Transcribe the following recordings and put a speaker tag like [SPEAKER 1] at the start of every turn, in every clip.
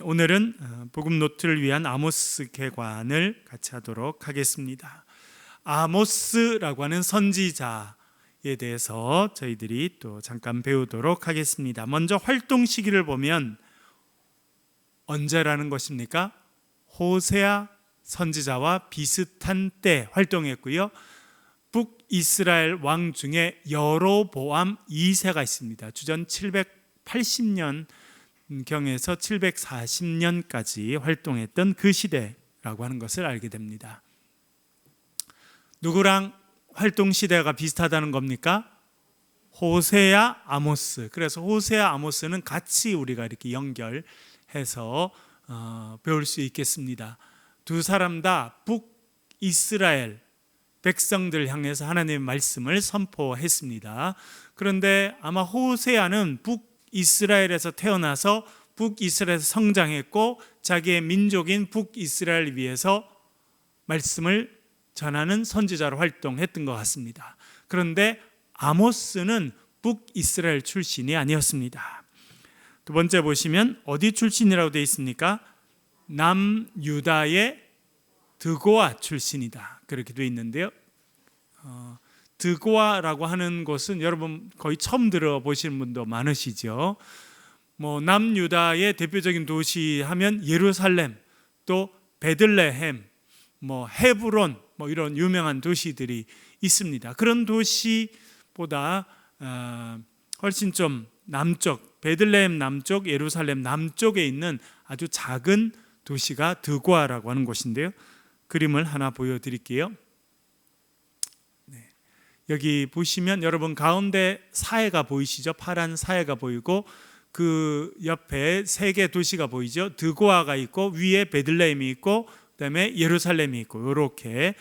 [SPEAKER 1] 오늘은 복음 노트를 위한 아모스 개관을 같이 하도록 하겠습니다. 아모스라고 하는 선지자에 대해서 저희들이 또 잠깐 배우도록 하겠습니다. 먼저 활동 시기를 보면 언제라는 것입니까? 호세아 선지자와 비슷한 때 활동했고요. 북이스라엘 왕 중에 여로보암 2세가 있습니다. 주전 780년 경에서 740년까지 활동했던 그 시대라고 하는 것을 알게 됩니다. 누구랑 활동 시대가 비슷하다는 겁니까? 호세아 아모스. 그래서 호세아 아모스는 같이 우리가 이렇게 연결해서 배울 수 있겠습니다. 두 사람 다 북이스라엘 백성들 향해서 하나님의 말씀을 선포했습니다. 그런데 아마 호세아는 북이스라엘에서 태어나서 북이스라엘에서 성장했고 자기의 민족인 북이스라엘을 위해서 말씀을 전하는 선지자로 활동했던 것 같습니다. 그런데 아모스는 북이스라엘 출신이 아니었습니다. 두 번째 보시면 어디 출신이라고 되어 있습니까? 남유다의 드고아 출신이다, 그렇게 되어 있는데요. 드고아라고 하는 곳은 여러분 거의 처음 들어보시는 분도 많으시죠. 남유다의 대표적인 도시 하면 예루살렘, 또 베들레헴, 헤브론, 이런 유명한 도시들이 있습니다. 그런 도시보다 훨씬 좀 남쪽, 베들레헴 남쪽, 예루살렘 남쪽에 있는 아주 작은 도시가 드고아라고 하는 곳인데요. 그림을 하나 보여드릴게요. 여기 보시면 여러분 가운데 사해가 보이시죠? 파란 사해가 보이고 그 옆에 세 개 도시가 보이죠? 드고아가 있고 위에 베들레헴이 있고 그다음에 예루살렘이 있고 이렇게.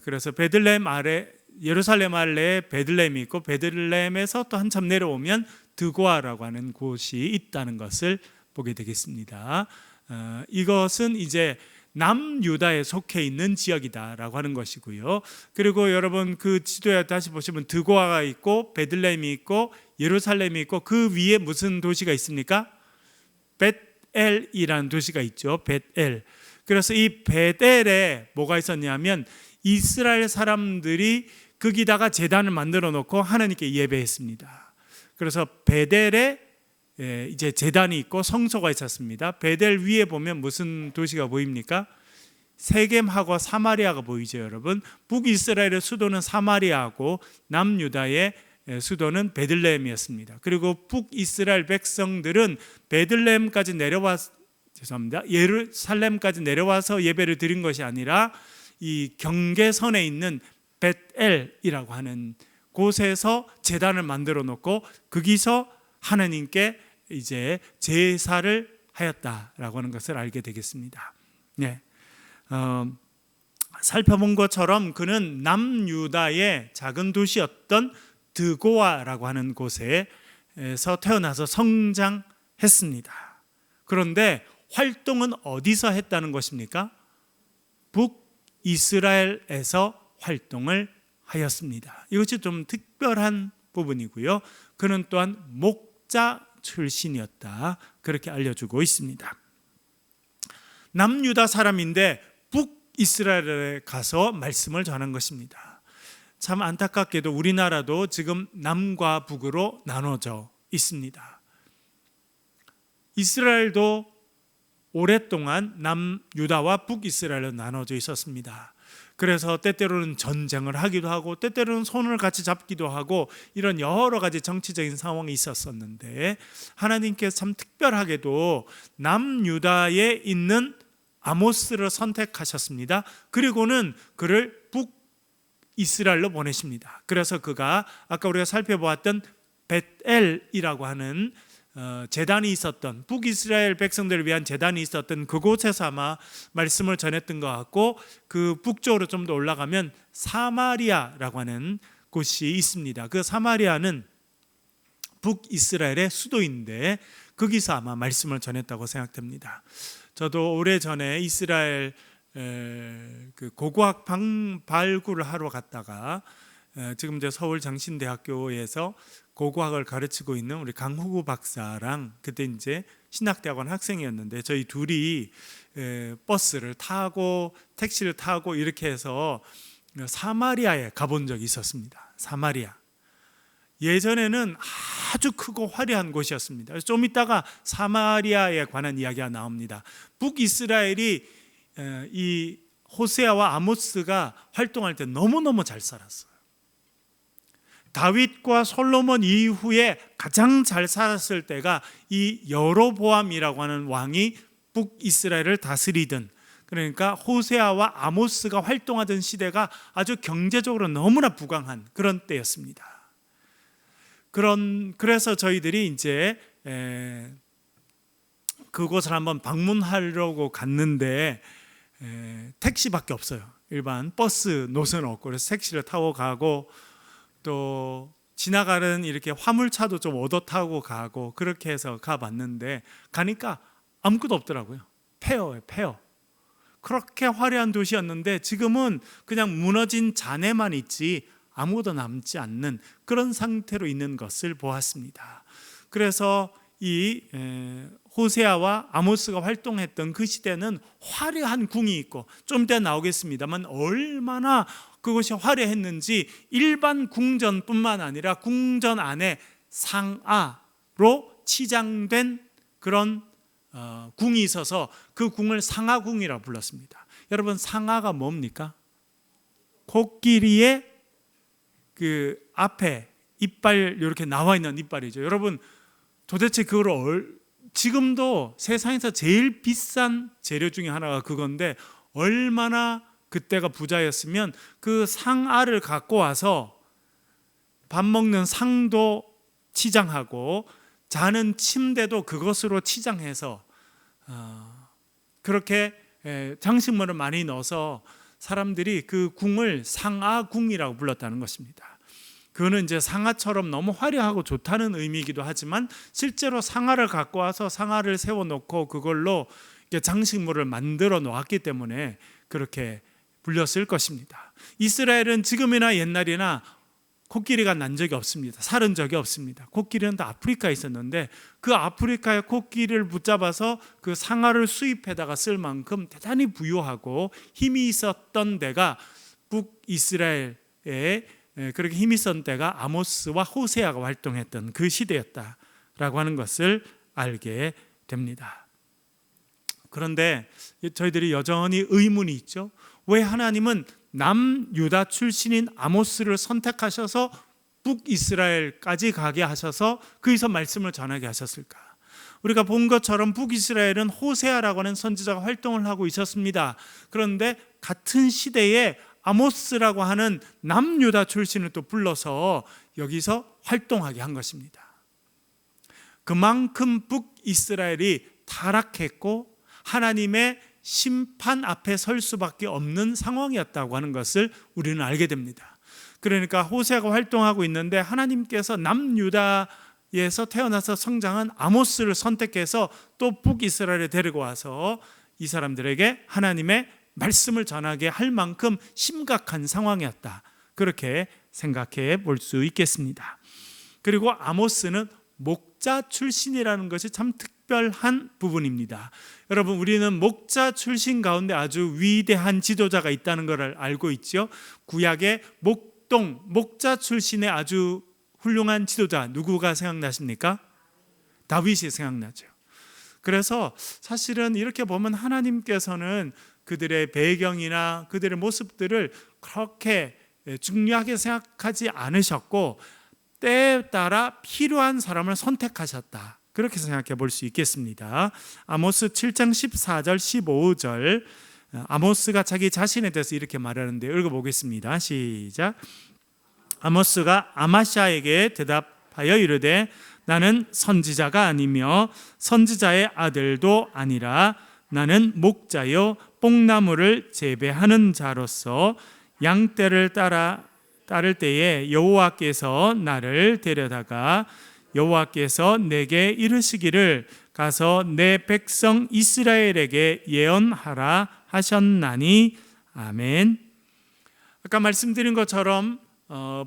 [SPEAKER 1] 그래서 베들레헴 아래, 예루살렘 아래에 베들레헴이 있고 베들레헴에서 또 한참 내려오면 드고아라고 하는 곳이 있다는 것을 보게 되겠습니다. 이것은 이제 남유다에 속해 있는 지역이다라고 하는 것이고요. 그리고 여러분 그 지도에 다시 보시면 드고아가 있고 베들레헴이 있고 예루살렘이 있고 그 위에 무슨 도시가 있습니까? 벳엘이라는 도시가 있죠. 벳엘. 그래서 이 벳엘에 뭐가 있었냐면 이스라엘 사람들이 거기다가 제단을 만들어 놓고 하나님께 예배했습니다. 그래서 벳엘에 이제 제단이 있고 성소가 있었습니다. 베델 위에 보면 무슨 도시가 보입니까? 세겜하고 사마리아가 보이죠, 여러분. 북이스라엘의 수도는 사마리아고 남유다의 수도는 베들레헴이었습니다. 그리고 북이스라엘 백성들은 베들레헴까지 예루살렘까지 내려와서 예배를 드린 것이 아니라 이 경계선에 있는 벳엘이라고 하는 곳에서 제단을 만들어 놓고 거기서 하나님께 이제 제사를 하였다라고 하는 것을 알게 되겠습니다. 살펴본 것처럼 그는 남유다의 작은 도시였던 드고아라고 하는 곳에서 태어나서 성장했습니다. 그런데 활동은 어디서 했다는 것입니까? 북이스라엘에서 활동을 하였습니다. 이것이 좀 특별한 부분이고요. 그는 또한 목자 출신이었다, 그렇게 알려주고 있습니다. 남유다 사람인데 북이스라엘에 가서 말씀을 전한 것입니다. 참 안타깝게도 우리나라도 지금 남과 북으로 나눠져 있습니다. 이스라엘도 오랫동안 남유다와 북이스라엘로 나눠져 있었습니다. 그래서 때때로는 전쟁을 하기도 하고 때때로는 손을 같이 잡기도 하고 이런 여러 가지 정치적인 상황이 있었었는데 하나님께서 참 특별하게도 남유다에 있는 아모스를 선택하셨습니다. 그리고는 그를 북이스라엘로 보내십니다. 그래서 그가 아까 우리가 살펴보았던 벳엘이라고 하는 제단이 있었던, 북이스라엘 백성들을 위한 제단이 있었던 그곳에서 아마 말씀을 전했던 것 같고, 그 북쪽으로 좀 더 올라가면 사마리아라고 하는 곳이 있습니다. 그 사마리아는 북이스라엘의 수도인데 거기서 아마 말씀을 전했다고 생각됩니다. 저도 오래전에 이스라엘 그 고고학 발굴을 하러 갔다가 지금 이제 서울 장신대학교에서 고고학을 가르치고 있는 우리 강호구 박사랑 그때 이제 신학대학원 학생이었는데 저희 둘이 버스를 타고 택시를 타고 이렇게 해서 사마리아에 가본 적이 있었습니다. 사마리아. 예전에는 아주 크고 화려한 곳이었습니다. 좀 이따가 사마리아에 관한 이야기가 나옵니다. 북이스라엘이 이 호세아와 아모스가 활동할 때 너무너무 잘 살았어요. 다윗과 솔로몬 이후에 가장 잘 살았을 때가 이 여로보암이라고 하는 왕이 북이스라엘을 다스리던, 그러니까 호세아와 아모스가 활동하던 시대가 아주 경제적으로 너무나 부강한 그런 때였습니다. 그래서 저희들이 이제 그곳을 한번 방문하려고 갔는데 택시밖에 없어요. 일반 버스 노선은 없고, 그래서 택시를 타고 가고 또 지나가는 이렇게 화물차도 좀 얻어 타고 가고 그렇게 해서 가봤는데 가니까 아무것도 없더라고요. 폐허예요, 폐허. 그렇게 화려한 도시였는데 지금은 그냥 무너진 잔해만 있지 아무것도 남지 않는 그런 상태로 있는 것을 보았습니다. 그래서 이 호세아와 아모스가 활동했던 그 시대는 화려한 궁이 있고, 좀 이따 나오겠습니다만 얼마나 그것이 화려했는지 일반 궁전뿐만 아니라 궁전 안에 상아로 치장된 그런 궁이 있어서 그 궁을 상아궁이라고 불렀습니다. 여러분, 상아가 뭡니까? 코끼리의 그 앞에 이빨 이렇게 나와 있는 이빨이죠. 여러분, 도대체 그걸 지금도 세상에서 제일 비싼 재료 중에 하나가 그건데, 얼마나 그때가 부자였으면 그 상아를 갖고 와서 밥 먹는 상도 치장하고 자는 침대도 그것으로 치장해서 그렇게 장식물을 많이 넣어서 사람들이 그 궁을 상아궁이라고 불렀다는 것입니다. 그거는 이제 상아처럼 너무 화려하고 좋다는 의미이기도 하지만 실제로 상아를 갖고 와서 상아를 세워놓고 그걸로 장식물을 만들어 놓았기 때문에 그렇게 불렸을 것입니다. 이스라엘은 지금이나 옛날이나 코끼리가 난 적이 없습니다. 살은 적이 없습니다. 코끼리는 다 아프리카에 있었는데 그 아프리카의 코끼리를 붙잡아서 그 상아를 수입해다가 쓸 만큼 대단히 부유하고 힘이 있었던 데가 북이스라엘에 그렇게 힘이 있었던 때가 아모스와 호세아가 활동했던 그 시대였다라고 하는 것을 알게 됩니다. 그런데 저희들이 여전히 의문이 있죠. 왜 하나님은 남유다 출신인 아모스를 선택하셔서 북이스라엘까지 가게 하셔서 거기서 말씀을 전하게 하셨을까? 우리가 본 것처럼 북이스라엘은 호세아라고 하는 선지자가 활동을 하고 있었습니다. 그런데 같은 시대에 아모스라고 하는 남유다 출신을 또 불러서 여기서 활동하게 한 것입니다. 그만큼 북이스라엘이 타락했고 하나님의 심판 앞에 설 수밖에 없는 상황이었다고 하는 것을 우리는 알게 됩니다. 그러니까 호세아가 활동하고 있는데 하나님께서 남유다에서 태어나서 성장한 아모스를 선택해서 또 북이스라엘에 데리고 와서 이 사람들에게 하나님의 말씀을 전하게 할 만큼 심각한 상황이었다, 그렇게 생각해 볼 수 있겠습니다. 그리고 아모스는 목자 출신이라는 것이 참 특별한 부분입니다. 여러분, 우리는 목자 출신 가운데 아주 위대한 지도자가 있다는 것을 알고 있죠. 구약의 목자 출신의 아주 훌륭한 지도자 누구가 생각나십니까? 다윗이 생각나죠. 그래서 사실은 이렇게 보면 하나님께서는 그들의 배경이나 그들의 모습들을 그렇게 중요하게 생각하지 않으셨고 때에 따라 필요한 사람을 선택하셨다, 그렇게 생각해 볼 수 있겠습니다. 아모스 7장 14절 15절 아모스가 자기 자신에 대해서 이렇게 말하는데 읽어보겠습니다. 시작. 아모스가 아마샤에게 대답하여 이르되 나는 선지자가 아니며 선지자의 아들도 아니라 나는 목자요 뽕나무를 재배하는 자로서 양떼를 따를 때에 여호와께서 나를 데려다가 여호와께서 내게 이르시기를 가서 내 백성 이스라엘에게 예언하라 하셨나니 아멘. 아까 말씀드린 것처럼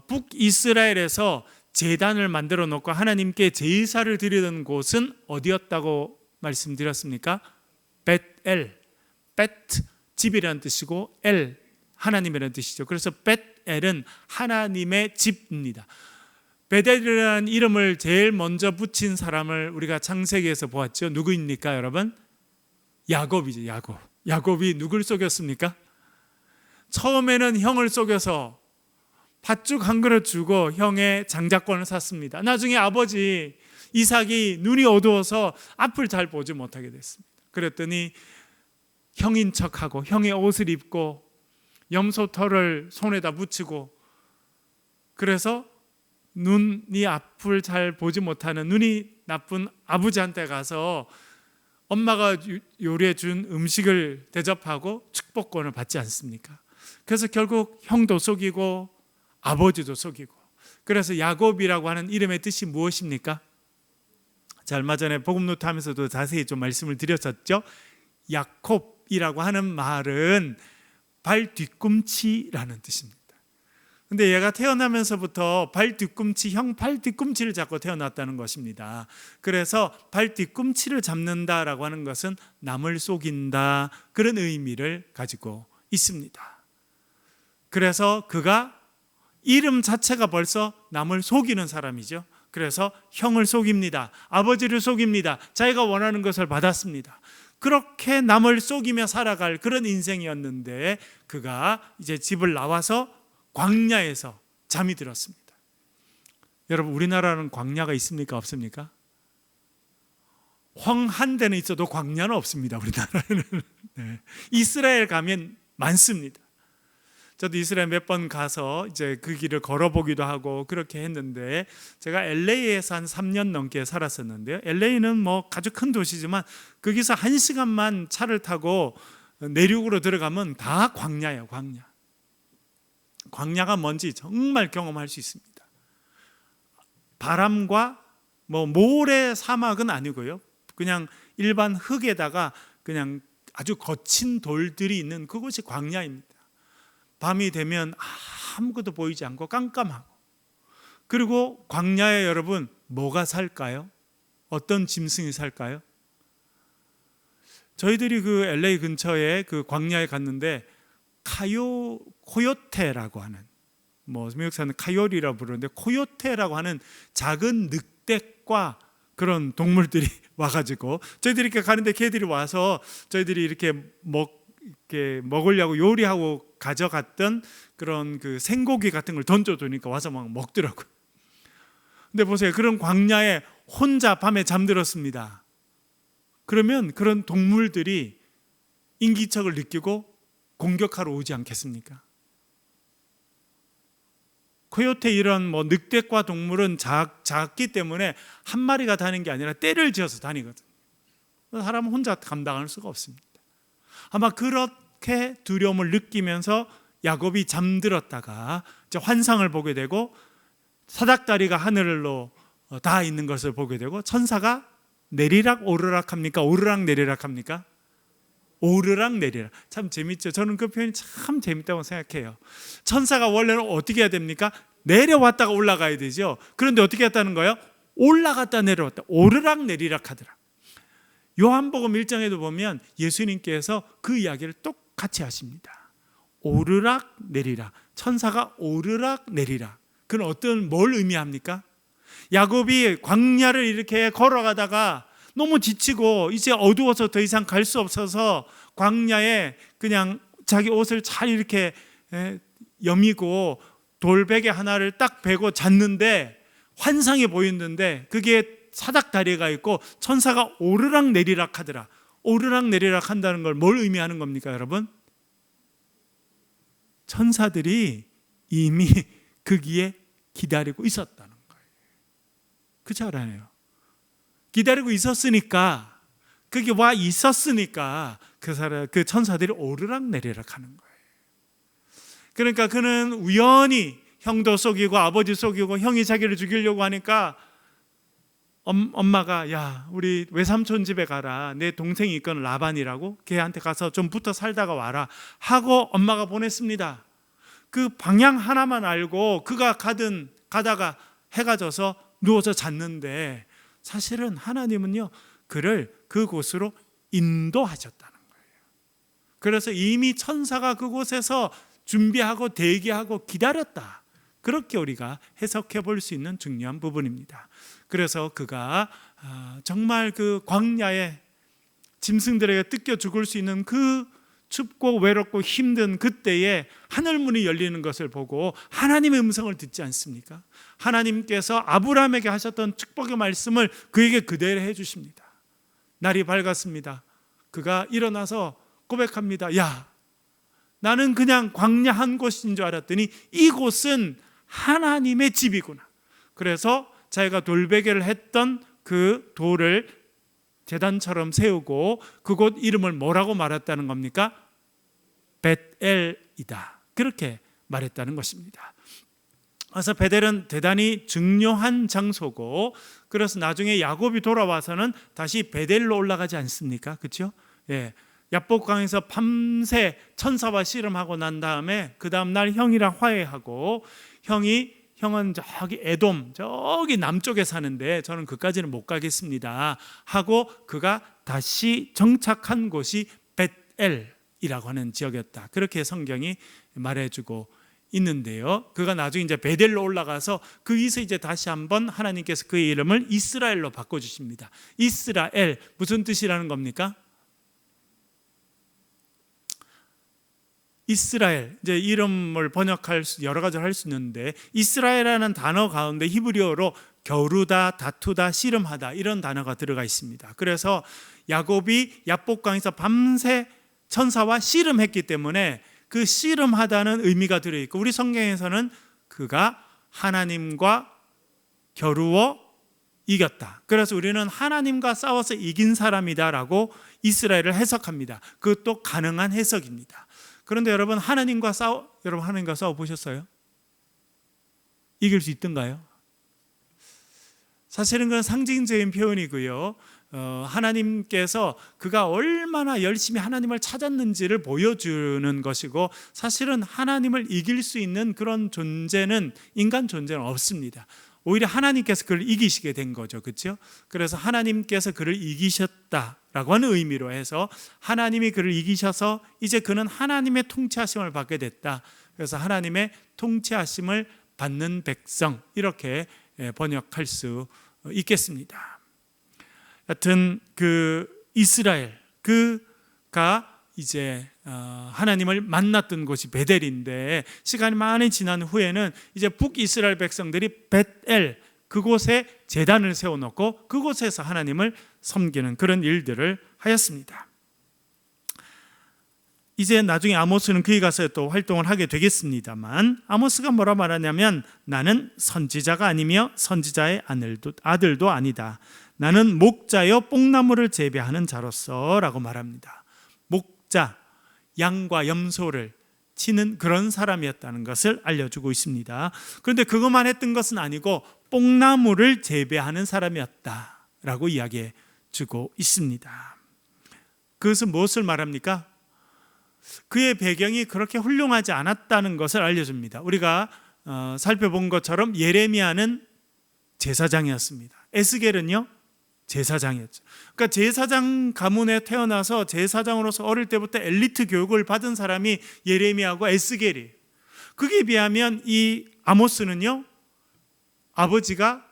[SPEAKER 1] 북이스라엘에서 제단을 만들어 놓고 하나님께 제사를 드리던 곳은 어디였다고 말씀드렸습니까? 벳엘, 벳 집이라는 뜻이고 엘 하나님이라는 뜻이죠. 그래서 벳엘은 하나님의 집입니다. 벳엘이라는 이름을 제일 먼저 붙인 사람을 우리가 창세기에서 보았죠. 누구입니까, 여러분? 야곱이죠. 야곱이 누굴 속였습니까? 처음에는 형을 속여서 팥죽 한 그릇 주고 형의 장자권을 샀습니다. 나중에 아버지 이삭이 눈이 어두워서 앞을 잘 보지 못하게 됐습니다. 그랬더니 형인 척하고 형의 옷을 입고 염소털을 손에다 붙이고, 그래서 눈이 앞을 잘 보지 못하는 눈이 나쁜 아버지한테 가서 엄마가 요리해 준 음식을 대접하고 축복권을 받지 않습니까? 그래서 결국 형도 속이고 아버지도 속이고, 그래서 야곱이라고 하는 이름의 뜻이 무엇입니까? 자, 얼마 전에 복음노트 하면서도 자세히 좀 말씀을 드렸었죠. 야콥이라고 하는 말은 발 뒤꿈치라는 뜻입니다. 근데 얘가 태어나면서부터 발 뒤꿈치, 형 발 뒤꿈치를 잡고 태어났다는 것입니다. 그래서 발 뒤꿈치를 잡는다라고 하는 것은 남을 속인다, 그런 의미를 가지고 있습니다. 그래서 그가 이름 자체가 벌써 남을 속이는 사람이죠. 그래서 형을 속입니다. 아버지를 속입니다. 자기가 원하는 것을 받았습니다. 그렇게 남을 속이며 살아갈 그런 인생이었는데, 그가 이제 집을 나와서 광야에서 잠이 들었습니다. 여러분, 우리나라는 광야가 있습니까, 없습니까? 황한 데는 있어도 광야는 없습니다, 우리나라는. 네. 이스라엘 가면 많습니다. 저도 이스라엘 몇 번 가서 이제 그 길을 걸어보기도 하고 그렇게 했는데, 제가 LA에서 한 3년 넘게 살았었는데요. LA는 뭐 아주 큰 도시지만 거기서 1시간만 차를 타고 내륙으로 들어가면 다 광야예요, 광야. 광야가 뭔지 정말 경험할 수 있습니다. 바람과 뭐 모래 사막은 아니고요. 그냥 일반 흙에다가 그냥 아주 거친 돌들이 있는 그곳이 광야입니다. 밤이 되면 아무것도 보이지 않고 깜깜하고, 그리고 광야에 여러분 뭐가 살까요? 어떤 짐승이 살까요? 저희들이 그 LA 근처에 그 광야에 갔는데 코요테라고 하는, 뭐 미국 사는 카요리라고 부르는데 코요테라고 하는 작은 늑대과 그런 동물들이 와가지고 저희들이 이렇게 가는데 걔들이 와서 저희들이 이렇게 먹으려고 요리하고 가져갔던 그런 그 생고기 같은 걸 던져두니까 와서 막 먹더라고요. 근데 보세요, 그런 광야에 혼자 밤에 잠들었습니다. 그러면 그런 동물들이 인기척을 느끼고 공격하러 오지 않겠습니까? 코요테 이런 뭐 늑대과 동물은 작기 때문에 한 마리가 다니는 게 아니라 떼를 지어서 다니거든요. 사람은 혼자 감당할 수가 없습니다. 아마 그렇게 두려움을 느끼면서 야곱이 잠들었다가 이제 환상을 보게 되고, 사닥다리가 하늘로 닿아 있는 것을 보게 되고, 천사가 내리락 오르락 합니까? 오르락 내리락 합니까? 오르락 내리락. 참 재밌죠. 저는 그 표현이 참 재밌다고 생각해요. 천사가 원래는 어떻게 해야 됩니까? 내려왔다가 올라가야 되죠. 그런데 어떻게 했다는 거예요? 올라갔다 내려왔다, 오르락 내리락 하더라. 요한복음 1장에도 보면 예수님께서 그 이야기를 똑같이 하십니다. 오르락 내리락, 천사가 오르락 내리락. 그건 뭘 의미합니까? 야곱이 광야를 이렇게 걸어가다가 너무 지치고 이제 어두워서 더 이상 갈 수 없어서 광야에 그냥 자기 옷을 잘 이렇게 여미고 돌베개 하나를 딱 베고 잤는데, 환상이 보이는데 그게 사닥다리가 있고 천사가 오르락 내리락 하더라. 오르락 내리락 한다는 걸 뭘 의미하는 겁니까, 여러분? 천사들이 이미 거기에 기다리고 있었다는 거예요. 그렇지 않아요? 기다리고 있었으니까, 거기 와 있었으니까 그 천사들이 오르락 내리락 하는 거예요. 그러니까 그는 우연히 형도 속이고 아버지 속이고, 형이 자기를 죽이려고 하니까 엄마가 야, 우리 외삼촌 집에 가라, 내 동생이 있거든 라반이라고, 걔한테 가서 좀 붙어 살다가 와라 하고 엄마가 보냈습니다. 그 방향 하나만 알고 그가 가다가 해가 져서 누워서 잤는데, 사실은 하나님은요 그를 그곳으로 인도하셨다는 거예요. 그래서 이미 천사가 그곳에서 준비하고 대기하고 기다렸다. 그렇게 우리가 해석해 볼 수 있는 중요한 부분입니다. 그래서 그가 정말 그 광야에 짐승들에게 뜯겨 죽을 수 있는 그 춥고 외롭고 힘든 그때에 하늘문이 열리는 것을 보고 하나님의 음성을 듣지 않습니까? 하나님께서 아브라함에게 하셨던 축복의 말씀을 그에게 그대로 해주십니다. 날이 밝았습니다. 그가 일어나서 고백합니다. 야, 나는 그냥 광야 한 곳인 줄 알았더니 이곳은 하나님의 집이구나. 그래서 자기가 돌베개를 했던 그 돌을 제단처럼 세우고 그곳 이름을 뭐라고 말했다는 겁니까? 벳엘이다. 그렇게 말했다는 것입니다. 그래서 베델은 대단히 중요한 장소고, 그래서 나중에 야곱이 돌아와서는 다시 베델로 올라가지 않습니까? 그렇죠? 예. 야복강에서 밤새 천사와 씨름하고 난 다음에 그 다음 날 형이랑 화해하고, 형은 저기 에돔 저기 남쪽에 사는데 저는 그까지는 못 가겠습니다 하고 그가 다시 정착한 곳이 벳엘이라고 하는 지역이었다. 그렇게 성경이 말해주고 있는데요. 그가 나중에 이제 베델로 올라가서 거기서 이제 다시 한번 하나님께서 그의 이름을 이스라엘로 바꿔주십니다. 이스라엘 무슨 뜻이라는 겁니까? 이스라엘, 이제 이름을 번역할 수 여러 가지를 할 수 있는데 이스라엘이라는 단어 가운데 히브리어로 겨루다, 다투다, 씨름하다 이런 단어가 들어가 있습니다. 그래서 야곱이 야복강에서 밤새 천사와 씨름했기 때문에 그 씨름하다는 의미가 들어있고, 우리 성경에서는 그가 하나님과 겨루어 이겼다. 그래서 우리는 하나님과 싸워서 이긴 사람이다라고 이스라엘을 해석합니다. 그것도 가능한 해석입니다. 그런데 여러분 하나님과 싸워 보셨어요? 이길 수 있던가요? 사실은 그건 상징적인 표현이고요. 하나님께서 그가 얼마나 열심히 하나님을 찾았는지를 보여주는 것이고, 사실은 하나님을 이길 수 있는 그런 존재는, 인간 존재는 없습니다. 오히려 하나님께서 그를 이기시게 된 거죠. 그렇죠? 그래서 하나님께서 그를 이기셨다라고 하는 의미로 해서 하나님이 그를 이기셔서 이제 그는 하나님의 통치하심을 받게 됐다. 그래서 하나님의 통치하심을 받는 백성, 이렇게 번역할 수 있겠습니다. 하여튼 그 이스라엘, 그가 이제 하나님을 만났던 곳이 베델인데, 시간이 많이 지난 후에는 이제 북이스라엘 백성들이 벳엘 그곳에 제단을 세워놓고 그곳에서 하나님을 섬기는 그런 일들을 하였습니다. 이제 나중에 아모스는 거기 가서 또 활동을 하게 되겠습니다만, 아모스가 뭐라 말하냐면 나는 선지자가 아니며 선지자의 아들도 아니다. 나는 목자여 뽕나무를 재배하는 자로서 라고 말합니다. 목자, 양과 염소를 치는 그런 사람이었다는 것을 알려주고 있습니다. 그런데 그것만 했던 것은 아니고 뽕나무를 재배하는 사람이었다라고 이야기해 주고 있습니다. 그것은 무엇을 말합니까? 그의 배경이 그렇게 훌륭하지 않았다는 것을 알려줍니다. 우리가 살펴본 것처럼 예레미야는 제사장이었습니다. 에스겔은요 제사장이었죠. 그러니까 제사장 가문에 태어나서 제사장으로서 어릴 때부터 엘리트 교육을 받은 사람이 예레미야하고 에스겔이. 그에 비하면 이 아모스는요 아버지가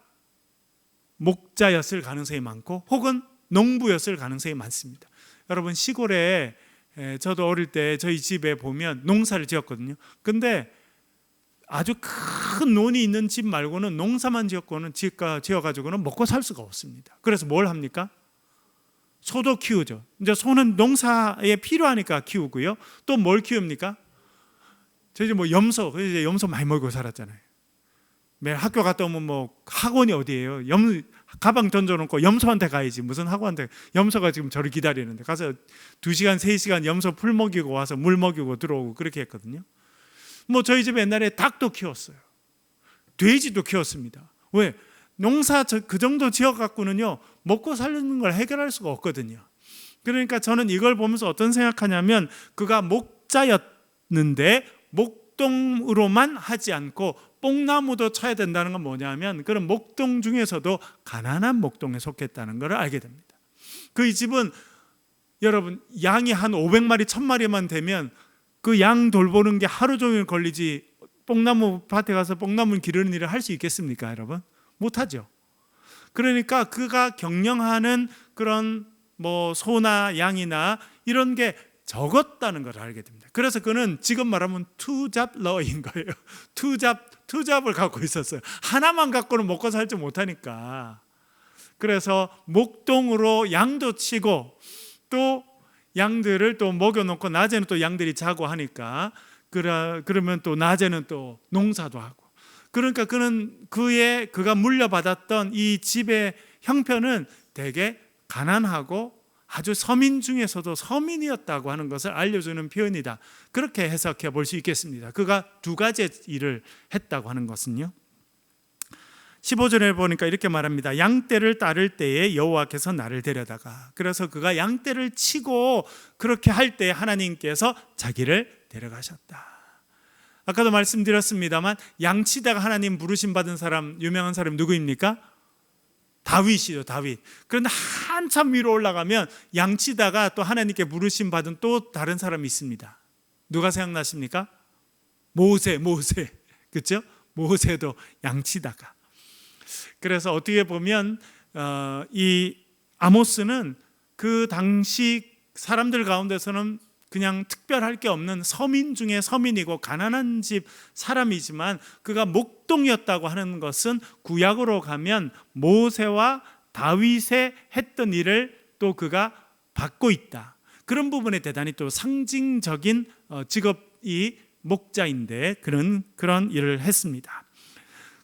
[SPEAKER 1] 목자였을 가능성이 많고 혹은 농부였을 가능성이 많습니다. 여러분 시골에 저도 어릴 때 저희 집에 보면 농사를 지었거든요. 근데 아주 큰 논이 있는 집 말고는 농사만 지어가지고는 먹고 살 수가 없습니다. 그래서 뭘 합니까? 소도 키우죠. 이제 소는 농사에 필요하니까 키우고요. 또 뭘 키웁니까? 저희 뭐 염소, 이제 염소 많이 먹고 살았잖아요. 매일 학교 갔다 오면 뭐 학원이 어디예요? 가방 던져놓고 염소한테 가야지. 무슨 학원한테. 염소가 지금 저를 기다리는데 가서 2시간, 3시간 염소 풀 먹이고 와서 물 먹이고 들어오고 그렇게 했거든요. 뭐 저희 집에 옛날에 닭도 키웠어요. 돼지도 키웠습니다. 왜? 농사 그 정도 지어갖고는요 먹고 살리는 걸 해결할 수가 없거든요. 그러니까 저는 이걸 보면서 어떤 생각하냐면 그가 목자였는데 목동으로만 하지 않고 뽕나무도 쳐야 된다는 건 뭐냐면 그런 목동 중에서도 가난한 목동에 속했다는 걸 알게 됩니다. 그 집은 여러분 양이 한 500마리 1000마리만 되면 그 양 돌보는 게 하루 종일 걸리지 뽕나무 밭에 가서 뽕나무 기르는 일을 할 수 있겠습니까 여러분? 못하죠. 그러니까 그가 경영하는 그런 뭐 소나 양이나 이런 게 적었다는 걸 알게 됩니다. 그래서 그는 지금 말하면 투잡러인 거예요. 투잡을 갖고 있었어요. 하나만 갖고는 먹고 살지 못하니까. 그래서 목동으로 양도 치고 또 양들을 또 먹여놓고 낮에는 또 양들이 자고 하니까 그러면 또 낮에는 또 농사도 하고. 그러니까 그가 물려받았던 이 집의 형편은 되게 가난하고 아주 서민 중에서도 서민이었다고 하는 것을 알려주는 표현이다. 그렇게 해석해 볼 수 있겠습니다. 그가 두 가지 일을 했다고 하는 것은요. 15절에 보니까 이렇게 말합니다. 양떼를 따를 때에 여호와께서 나를 데려다가. 그래서 그가 양떼를 치고 그렇게 할 때 하나님께서 자기를 데려가셨다. 아까도 말씀드렸습니다만 양치다가 하나님 부르심 받은 사람, 유명한 사람 누구입니까? 다윗이죠. 다윗. 그런데 한참 위로 올라가면 양치다가 또 하나님께 부르심 받은 또 다른 사람이 있습니다. 누가 생각나십니까? 모세. 그렇죠? 모세도 양치다가. 그래서 어떻게 보면 이 아모스는 그 당시 사람들 가운데서는 그냥 특별할 게 없는 서민 중에 서민이고 가난한 집 사람이지만 그가 목동이었다고 하는 것은 구약으로 가면 모세와 다윗의 했던 일을 또 그가 받고 있다. 그런 부분에 대단히 또 상징적인 직업이 목자인데 그런 일을 했습니다.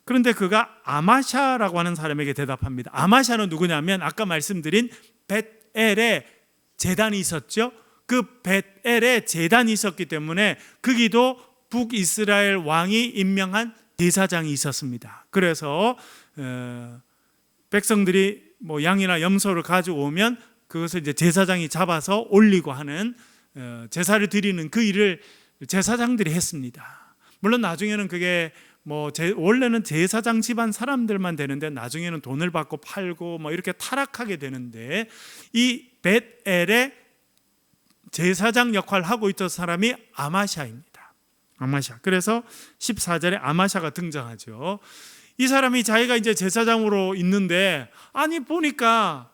[SPEAKER 1] 그런데 그가 아마샤라고 하는 사람에게 대답합니다. 아마샤는 누구냐면 아까 말씀드린 벳엘에 제단이 있었죠. 그 벳엘에 제단이 있었기 때문에 거기도 북이스라엘 왕이 임명한 제사장이 있었습니다. 그래서 백성들이 뭐 양이나 염소를 가져오면 그것을 이제 제사장이 잡아서 올리고 하는 제사를 드리는 그 일을 제사장들이 했습니다. 물론 나중에는 그게 원래는 제사장 집안 사람들만 되는데 나중에는 돈을 받고 팔고 이렇게 타락하게 되는데 이 벳엘의 제사장 역할을 하고 있던 사람이 아마샤입니다. 아마샤. 그래서 14절에 아마샤가 등장하죠. 이 사람이 자기가 이제 제사장으로 있는데 아니 보니까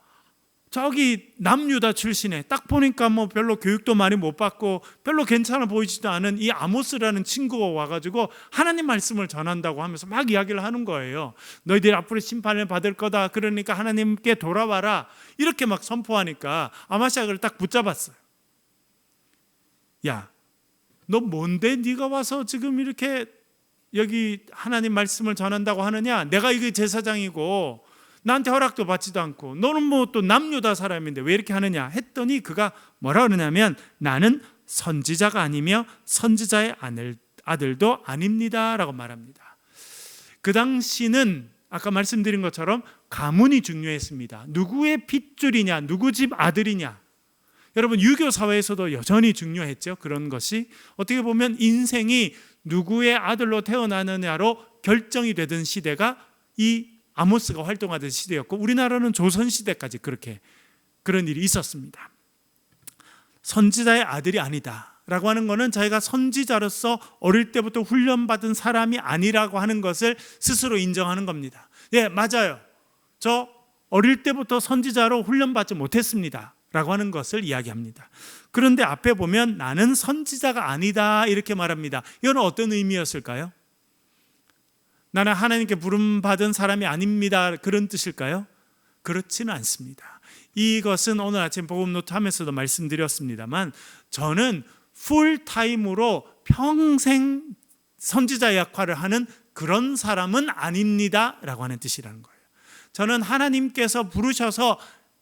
[SPEAKER 1] 저기 남유다 출신에 딱 보니까 별로 교육도 많이 못 받고 별로 괜찮아 보이지도 않은 이 아모스라는 친구가 와가지고 하나님 말씀을 전한다고 하면서 막 이야기를 하는 거예요. 너희들이 앞으로 심판을 받을 거다. 그러니까 하나님께 돌아와라. 이렇게 막 선포하니까 아마샤를 딱 붙잡았어요. 야, 너 뭔데 네가 와서 지금 이렇게 여기 하나님 말씀을 전한다고 하느냐? 내가 이게 제사장이고 나한테 허락도 받지도 않고 너는 또 남유다 사람인데 왜 이렇게 하느냐 했더니 그가 뭐라 그러냐면 나는 선지자가 아니며 선지자의 아들도 아닙니다 라고 말합니다. 그 당시는 아까 말씀드린 것처럼 가문이 중요했습니다. 누구의 핏줄이냐, 누구 집 아들이냐. 여러분 유교 사회에서도 여전히 중요했죠. 그런 것이 어떻게 보면 인생이 누구의 아들로 태어나느냐로 결정이 되던 시대가 이 아모스가 활동하던 시대였고 우리나라는 조선시대까지 그런 일이 있었습니다. 선지자의 아들이 아니다 라고 하는 것은 자기가 선지자로서 어릴 때부터 훈련받은 사람이 아니라고 하는 것을 스스로 인정하는 겁니다. 예, 맞아요. 저 어릴 때부터 선지자로 훈련받지 못했습니다 라고 하는 것을 이야기합니다. 그런데 앞에 보면 나는 선지자가 아니다 이렇게 말합니다. 이건 어떤 의미였을까요? 나는 하나님께 부름받은 사람이 아닙니다 그런 뜻일까요? 그렇지는 않습니다. 이것은 오늘 아침 복음 노트 하면서도 말씀드렸습니다만 저는 풀타임으로 평생 선지자 역할을 하는 그런 사람은 아닙니다 라고 하는 뜻이라는 거예요. 저는 하나님께서 부르셔서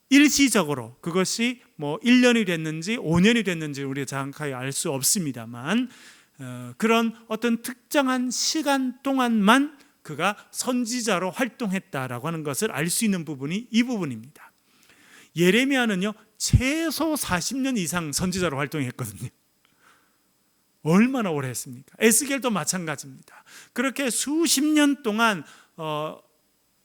[SPEAKER 1] 일시적으로 그것이 1년이 됐는지 5년이 됐는지 우리가 정확하게 알 수 없습니다만 그런 어떤 특정한 시간 동안만 그가 선지자로 활동했다라고 하는 것을 알 수 있는 부분이 이 부분입니다. 예레미야는요 최소 40년 이상 선지자로 활동했거든요. 얼마나 오래 했습니까? 에스겔도 마찬가지입니다. 그렇게 수십 년 동안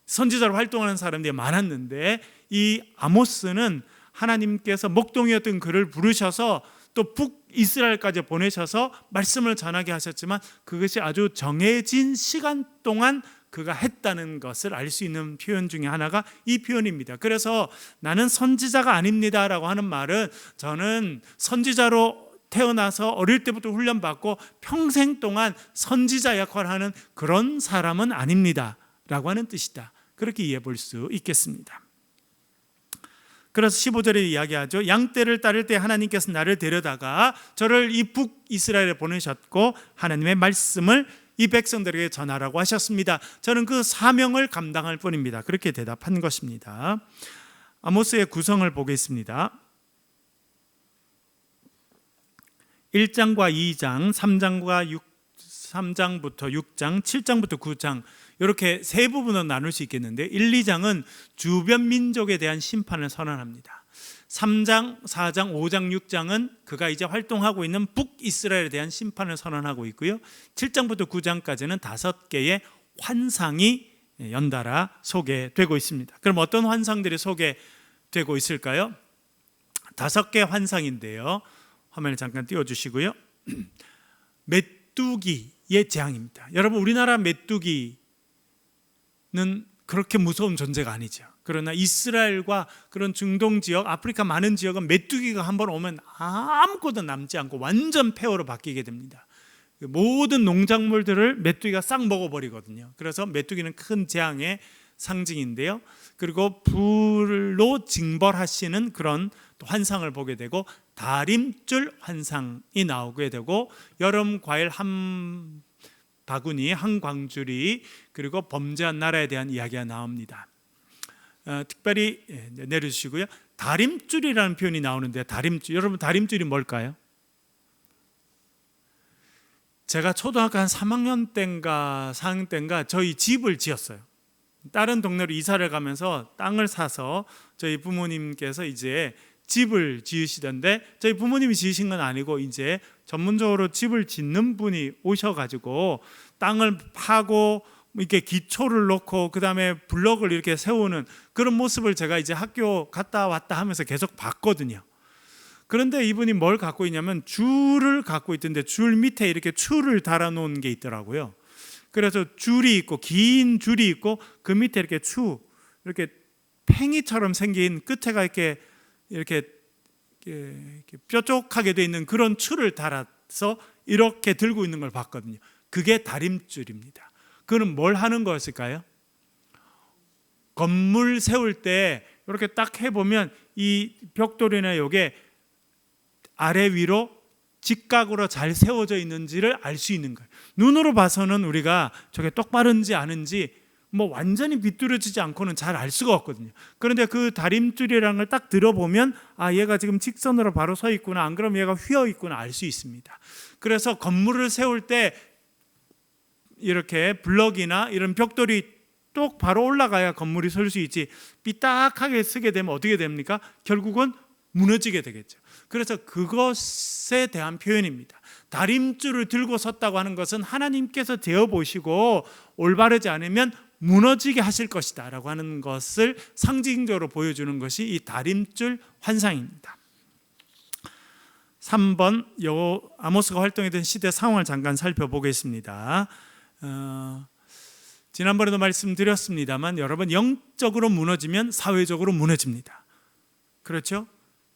[SPEAKER 1] 선지자로 활동하는 사람들이 많았는데 이 아모스는 하나님께서 목동이었던 그를 부르셔서 또 북이스라엘까지 보내셔서 말씀을 전하게 하셨지만 그것이 아주 정해진 시간 동안 그가 했다는 것을 알 수 있는 표현 중에 하나가 이 표현입니다. 그래서 나는 선지자가 아닙니다 라고 하는 말은 저는 선지자로 태어나서 어릴 때부터 훈련받고 평생 동안 선지자 역할을 하는 그런 사람은 아닙니다 라고 하는 뜻이다. 그렇게 이해해 볼 수 있겠습니다. 그래서 15절에 이야기하죠. 양떼를 따를 때 하나님께서 나를 데려다가 저를 이 북이스라엘에 보내셨고 하나님의 말씀을 이 백성들에게 전하라고 하셨습니다. 저는 그 사명을 감당할 뿐입니다. 그렇게 대답한 것입니다. 아모스의 구성을 보겠습니다. 1장과 2장, 3장부터 6장, 7장부터 9장 이렇게 세 부분으로 나눌 수 있겠는데 1, 2장은 주변 민족에 대한 심판을 선언합니다. 3장, 4장, 5장, 6장은 그가 이제 활동하고 있는 북이스라엘에 대한 심판을 선언하고 있고요. 7장부터 9장까지는 5개의 환상이 연달아 소개되고 있습니다. 그럼 어떤 환상들이 소개되고 있을까요? 5개 환상인데요. 화면을 잠깐 띄워주시고요. 메뚜기의 재앙입니다. 여러분, 우리나라 메뚜기는 그렇게 무서운 존재가 아니죠. 그러나 이스라엘과 그런 중동 지역, 아프리카 많은 지역은 메뚜기가 한번 오면 아무것도 남지 않고 완전 폐허로 바뀌게 됩니다. 모든 농작물들을 메뚜기가 싹 먹어버리거든요. 그래서 메뚜기는 큰 재앙의 상징인데요. 그리고 불로 징벌하시는 그런 환상을 보게 되고 다림줄 환상이 나오게 되고 여름 과일 한 바구니, 한 광주리, 그리고 범죄한 나라에 대한 이야기가 나옵니다. 특별히 내려주시고요. 다림줄이라는 표현이 나오는데 다림줄, 여러분 다림줄이 뭘까요? 제가 초등학교 한 3학년 때인가 4학년 때인가 저희 집을 지었어요. 다른 동네로 이사를 가면서 땅을 사서 저희 부모님께서 이제 집을 지으시던데 저희 부모님이 지으신 건 아니고 이제 전문적으로 집을 짓는 분이 오셔가지고 땅을 파고 이렇게 기초를 놓고 그 다음에 블럭을 이렇게 세우는 그런 모습을 제가 이제 학교 갔다 왔다 하면서 계속 봤거든요. 그런데 이분이 뭘 갖고 있냐면 줄을 갖고 있던데 줄 밑에 이렇게 줄을 달아놓은 게 있더라고요. 그래서 줄이 있고 긴 줄이 있고 그 밑에 이렇게 이렇게 팽이처럼 생긴 끝에가 이렇게 뾰족하게 돼 있는 그런 줄을 달아서 이렇게 들고 있는 걸 봤거든요. 그게 다림줄입니다. 그는 뭘 하는 거였을까요? 건물 세울 때 이렇게 딱 해보면 이 벽돌이나 이게 아래 위로 직각으로 잘 세워져 있는지를 알 수 있는 거예요. 눈으로 봐서는 우리가 저게 똑바른지 아닌지 뭐 완전히 비뚤어지지 않고는 잘 알 수가 없거든요. 그런데 그 다림줄이라는 걸 딱 들어보면 아, 얘가 지금 직선으로 바로 서 있구나, 안 그러면 얘가 휘어 있구나 알 수 있습니다. 그래서 건물을 세울 때 이렇게 블럭이나 이런 벽돌이 똑 바로 올라가야 건물이 설 수 있지 삐딱하게 쓰게 되면 어떻게 됩니까? 결국은 무너지게 되겠죠. 그래서 그것에 대한 표현입니다. 다림줄을 들고 섰다고 하는 것은 하나님께서 재어보시고 올바르지 않으면 무너지게 하실 것이다 라고 하는 것을 상징적으로 보여주는 것이 이 다림줄 환상입니다. 3번 아모스가 활동했던 시대 상황을 잠깐 살펴보겠습니다. 지난번에도 말씀드렸습니다만 여러분, 영적으로 무너지면 사회적으로 무너집니다. 그렇죠?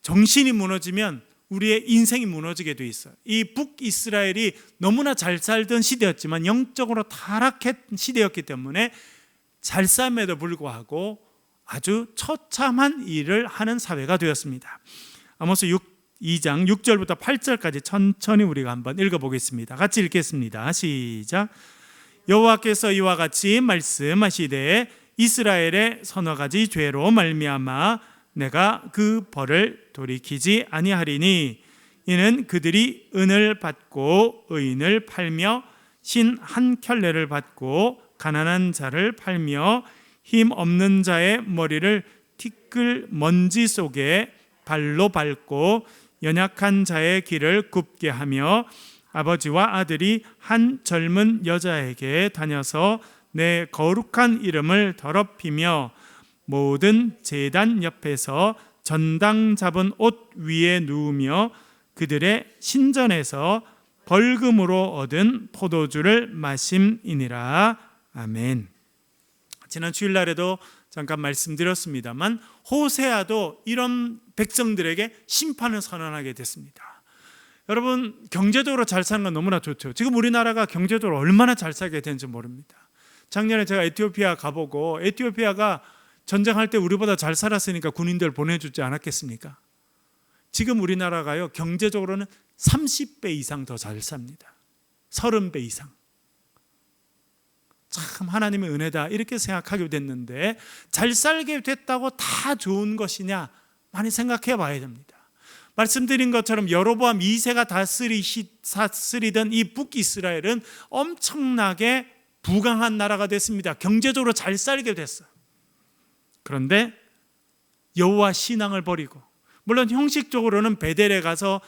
[SPEAKER 1] 정신이 무너지면 우리의 인생이 무너지게 돼 있어요. 이 북이스라엘이 너무나 잘 살던 시대였지만 영적으로 타락한 시대였기 때문에 잘 삶에도 불구하고 아주 처참한 일을 하는 사회가 되었습니다. 아모스 2장 6절부터 8절까지 천천히 우리가 한번 읽어보겠습니다. 같이 읽겠습니다. 시작. 여호와께서 이와 같이 말씀하시되 이스라엘의 서너 가지 죄로 말미암아 내가 그 벌을 돌이키지 아니하리니 이는 그들이 은을 받고 의인을 팔며 신 한 켤레를 받고 가난한 자를 팔며 힘 없는 자의 머리를 티끌 먼지 속에 발로 밟고 연약한 자의 길을 굽게 하며 아버지와 아들이 한 젊은 여자에게 다녀서 내 거룩한 이름을 더럽히며 모든 제단 옆에서 전당 잡은 옷 위에 누우며 그들의 신전에서 벌금으로 얻은 포도주를 마심이니라. 아멘. 지난 주일날에도 잠깐 말씀드렸습니다만 호세아도 이런 백성들에게 심판을 선언하게 됐습니다. 여러분, 경제적으로 잘 사는 건 너무나 좋죠. 지금 우리나라가 경제적으로 얼마나 잘 살게 되는지 모릅니다. 작년에 제가 에티오피아 가보고, 에티오피아가 전쟁할 때 우리보다 잘 살았으니까 군인들 보내주지 않았겠습니까? 지금 우리나라가요, 경제적으로는 30배 이상 더 잘 삽니다. 30배 이상. 참 하나님의 은혜다 이렇게 생각하게 됐는데, 잘 살게 됐다고 다 좋은 것이냐 많이 생각해 봐야 됩니다. 말씀드린 것처럼 여로보암 2세가 다스리던 이 북이스라엘은 엄청나게 부강한 나라가 됐습니다. 경제적으로 잘 살게 됐어요. 그런데 여호와 신앙을 버리고, 물론 형식적으로는 베델에 가서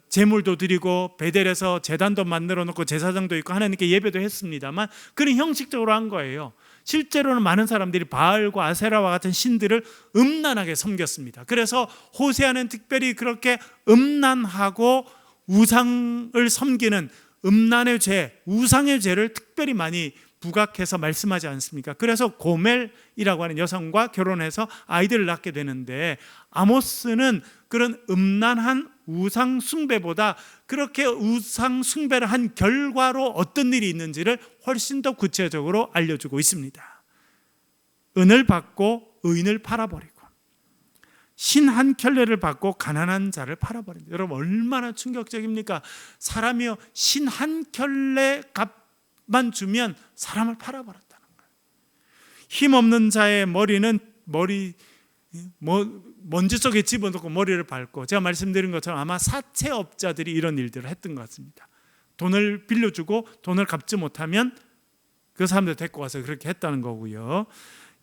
[SPEAKER 1] 제물도 드리고 베델에서 제단도 만들어 놓고 제사장도 있고 하나님께 예배도 했습니다만, 그는 형식적으로 한 거예요. 실제로는 많은 사람들이 바알과 아세라와 같은 신들을 음란하게 섬겼습니다. 그래서 호세아는 특별히 그렇게 음란하고 우상을 섬기는 음란의 죄, 우상의 죄를 특별히 많이 부각해서 말씀하지 않습니까? 그래서 고멜이라고 하는 여성과 결혼해서 아이들을 낳게 되는데, 아모스는 그런 음란한 우상 숭배보다 그렇게 우상 숭배를 한 결과로 어떤 일이 있는지를 훨씬 더 구체적으로 알려주고 있습니다. 은을 받고 의인을 팔아버리고, 신 한 켤레를 받고 가난한 자를 팔아버린다. 여러분, 얼마나 충격적입니까? 사람이요, 신 한 켤레 값만 주면 사람을 팔아버렸다는 거예요. 힘없는 자의 머리는 먼지 속에 집어넣고 머리를 밟고, 제가 말씀드린 것처럼 아마 사채업자들이 이런 일들을 했던 것 같습니다. 돈을 빌려주고 돈을 갚지 못하면 그 사람들 데리고 와서 그렇게 했다는 거고요.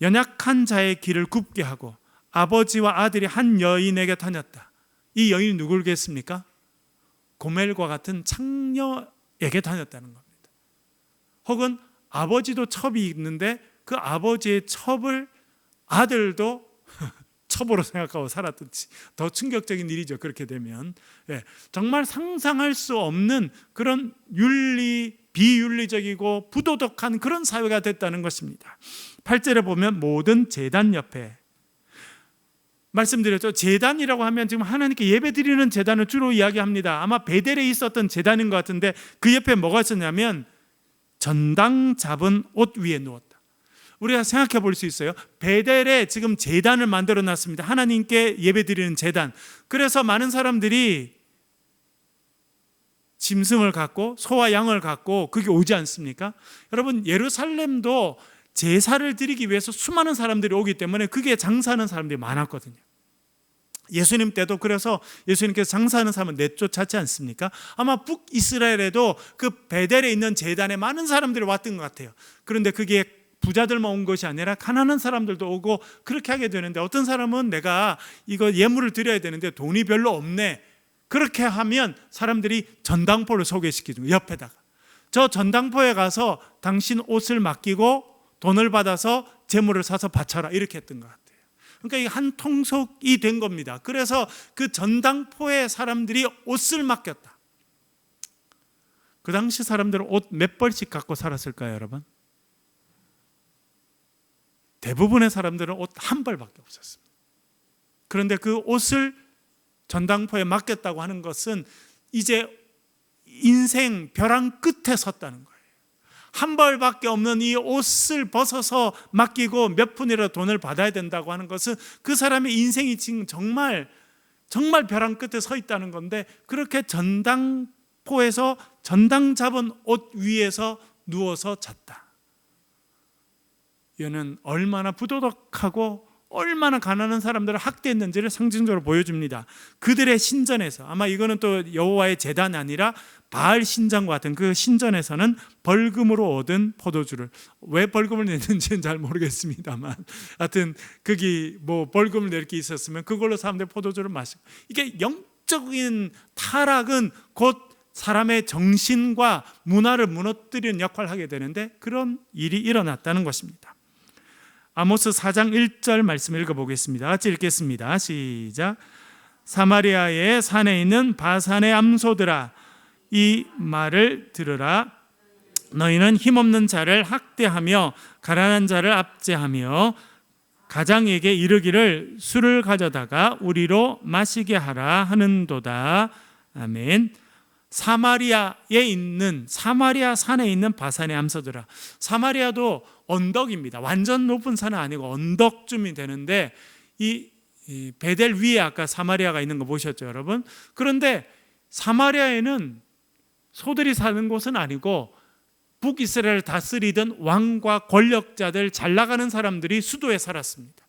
[SPEAKER 1] 연약한 자의 길을 굽게 하고 아버지와 아들이 한 여인에게 다녔다. 이 여인이 누구겠습니까? 고멜과 같은 창녀에게 다녔다는 겁니다. 혹은 아버지도 첩이 있는데 그 아버지의 첩을 아들도 첩으로 생각하고 살았든지, 더 충격적인 일이죠. 그렇게 되면 정말 상상할 수 없는 그런 비윤리적이고 부도덕한 그런 사회가 됐다는 것입니다. 8절에 보면 모든 제단 옆에, 말씀드렸죠. 제단이라고 하면 지금 하나님께 예배드리는 제단을 주로 이야기합니다. 아마 베델에 있었던 제단인 것 같은데, 그 옆에 뭐가 있었냐면 전당 잡은 옷 위에 누웠다. 우리가 생각해 볼 수 있어요. 베델에 지금 제단을 만들어 놨습니다. 하나님께 예배드리는 제단. 그래서 많은 사람들이 짐승을 갖고 소와 양을 갖고 그게 오지 않습니까? 여러분, 예루살렘도 제사를 드리기 위해서 수많은 사람들이 오기 때문에 그게 장사하는 사람들이 많았거든요. 예수님 때도 그래서 예수님께서 장사하는 사람은 내쫓았지 않습니까? 아마 북이스라엘에도 그 베델에 있는 제단에 많은 사람들이 왔던 것 같아요. 그런데 그게 부자들만 온 것이 아니라 가난한 사람들도 오고 그렇게 하게 되는데, 어떤 사람은 내가 이거 예물을 드려야 되는데 돈이 별로 없네, 그렇게 하면 사람들이 전당포를 소개시키죠. 옆에다가 저 전당포에 가서 당신 옷을 맡기고 돈을 받아서 제물을 사서 바쳐라, 이렇게 했던 것 같아요. 그러니까 이게 한 통속이 된 겁니다. 그래서 그 전당포에 사람들이 옷을 맡겼다. 그 당시 사람들은 옷 몇 벌씩 갖고 살았을까요, 여러분? 대부분의 사람들은 옷 한 벌밖에 없었습니다. 그런데 그 옷을 전당포에 맡겼다고 하는 것은 이제 인생 벼랑 끝에 섰다는 거예요. 한 벌밖에 없는 이 옷을 벗어서 맡기고 몇 푼이라도 돈을 받아야 된다고 하는 것은 그 사람의 인생이 지금 정말 벼랑 끝에 서 있다는 건데, 그렇게 전당포에서 전당 잡은 옷 위에서 누워서 잤다. 이는 얼마나 부도덕하고 얼마나 가난한 사람들을 학대했는지를 상징적으로 보여줍니다. 그들의 신전에서, 아마 이거는 또 여호와의 제단이 아니라 바알 신전과 같은 그 신전에서는 벌금으로 얻은 포도주를, 왜 벌금을 냈는지는 잘 모르겠습니다만, 하여튼 거기 뭐 벌금을 낼 게 있었으면 그걸로 사람들이 포도주를 마시고, 이게 영적인 타락은 곧 사람의 정신과 문화를 무너뜨리는 역할을 하게 되는데, 그런 일이 일어났다는 것입니다. 아모스 4장 1절 말씀 읽어보겠습니다. 같이 읽겠습니다. 시작. 사마리아의 산에 있는 바산의 암소들아, 이 말을 들으라. 너희는 힘없는 자를 학대하며 가난한 자를 압제하며 가장에게 이르기를 술을 가져다가 우리로 마시게 하라 하는도다. 아멘. 사마리아 산에 있는 바산의 암소들아. 사마리아도 언덕입니다. 완전 높은 산은 아니고 언덕쯤이 되는데 이 베델 위에 아까 사마리아가 있는 거 보셨죠, 여러분? 그런데 사마리아에는 소들이 사는 곳은 아니고 북이스라엘을 다스리던 왕과 권력자들, 잘 나가는 사람들이 수도에 살았습니다.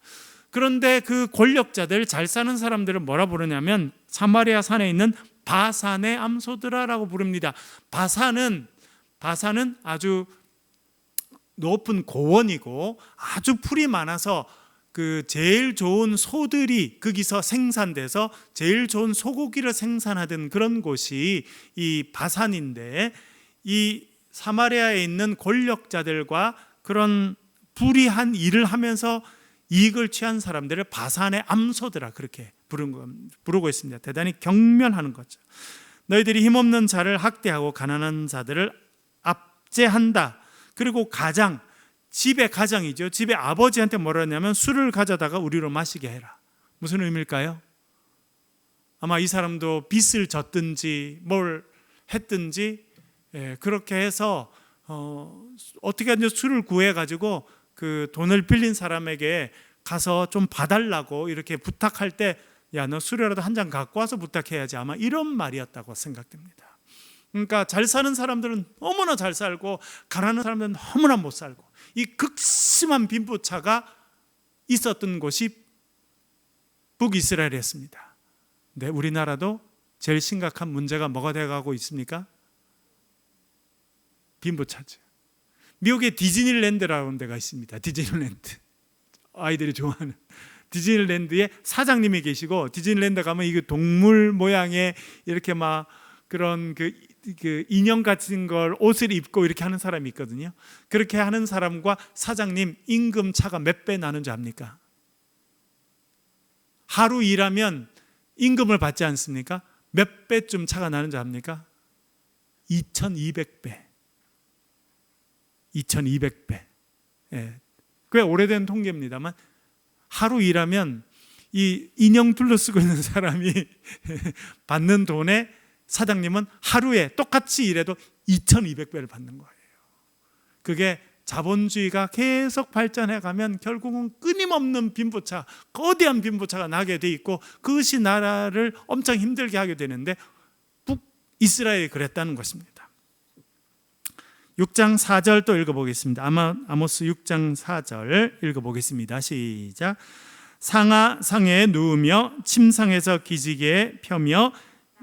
[SPEAKER 1] 그런데 그 권력자들, 잘 사는 사람들을 뭐라 부르냐면 사마리아 산에 있는 바산의 암소들아라고 부릅니다. 바산은 아주 높은 고원이고 아주 풀이 많아서 그 제일 좋은 소들이 거기서 생산돼서 제일 좋은 소고기를 생산하던 그런 곳이 이 바산인데, 이 사마리아에 있는 권력자들과 그런 불의한 일을 하면서 이익을 취한 사람들을 바산의 암소들아 그렇게 부르고 있습니다. 대단히 경멸하는 거죠. 너희들이 힘없는 자를 학대하고 가난한 자들을 압제한다. 그리고 집의 가장이죠. 집의 아버지한테 뭐라 했냐면 술을 가져다가 우리로 마시게 해라. 무슨 의미일까요? 아마 이 사람도 빚을 졌든지 뭘 했든지 그렇게 해서 어떻게든 술을 구해가지고 그 돈을 빌린 사람에게 가서 좀 봐달라고 이렇게 부탁할 때, 야, 너 술이라도 한 잔 갖고 와서 부탁해야지, 아마 이런 말이었다고 생각됩니다. 그러니까 잘 사는 사람들은 너무나 잘 살고 가난한 사람들은 너무나 못 살고, 이 극심한 빈부차가 있었던 곳이 북이스라엘이었습니다. 근데 우리나라도 제일 심각한 문제가 뭐가 돼가고 있습니까? 빈부차죠. 미국에 디즈니랜드라는 데가 있습니다. 디즈니랜드, 아이들이 좋아하는 디즈니랜드에 사장님이 계시고, 디즈니랜드 가면 이거 동물 모양의 이렇게 막 그런 그 인형 같은 걸 옷을 입고 이렇게 하는 사람이 있거든요. 그렇게 하는 사람과 사장님 임금 차가 몇 배 나는 줄 압니까? 하루 일하면 임금을 받지 않습니까? 몇 배쯤 차가 나는 줄 압니까? 2200배. 2200배. 예. 꽤 오래된 통계입니다만, 하루 일하면 이 인형 둘러쓰고 있는 사람이 받는 돈에 사장님은 하루에 똑같이 일해도 2200배를 받는 거예요. 그게 자본주의가 계속 발전해 가면 결국은 끊임없는 빈부차, 거대한 빈부차가 나게 돼 있고, 그것이 나라를 엄청 힘들게 하게 되는데 북이스라엘이 그랬다는 것입니다. 6장 4절 또 읽어보겠습니다. 아모스 6장 4절 읽어보겠습니다. 시작. 상아 상에 누우며 침상에서 기지개에 펴며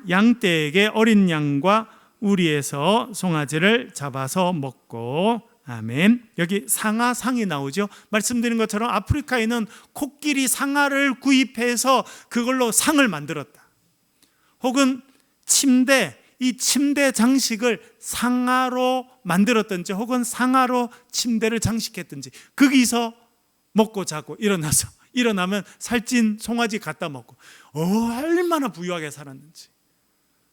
[SPEAKER 1] 양떼에게 어린 양과 우리에서 송아지를 잡아서 먹고. 아멘. 여기 상아상이 나오죠. 말씀드린 것처럼 아프리카에는 코끼리 상아를 구입해서 그걸로 상을 만들었다. 혹은 이 침대 장식을 상아로 만들었든지 혹은 상아로 침대를 장식했든지, 거기서 먹고 자고 일어나면 살찐 송아지 갖다 먹고 얼마나 부유하게 살았는지.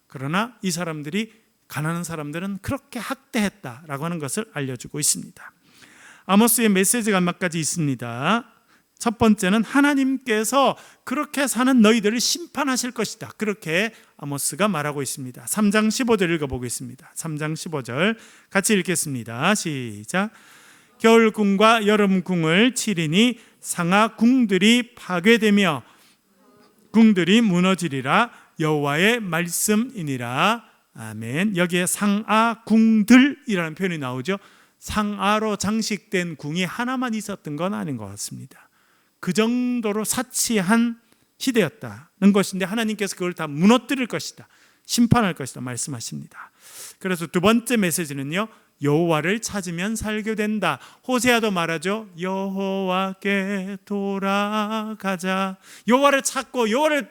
[SPEAKER 1] 그러나 이 사람들이, 가난한 사람들은 그렇게 학대했다라고 하는 것을 알려주고 있습니다. 아모스의 메시지가 몇 가지 있습니다. 첫 번째는 하나님께서 그렇게 사는 너희들을 심판하실 것이다, 그렇게 아모스가 말하고 있습니다. 3장 15절 읽어보겠습니다. 3장 15절 같이 읽겠습니다. 시작. 겨울궁과 여름궁을 치리니 상하 궁들이 파괴되며 궁들이 무너지리라, 여호와의 말씀이니라. 아멘. 여기에 상하 궁들이라는 표현이 나오죠. 상하로 장식된 궁이 하나만 있었던 건 아닌 것 같습니다. 그 정도로 사치한 시대였다는 것인데 하나님께서 그걸 다 무너뜨릴 것이다, 심판할 것이다 말씀하십니다. 그래서 두 번째 메시지는요, 여호와를 찾으면 살게 된다. 호세아도 말하죠. 여호와께 돌아가자. 여호와를 찾고 여호와를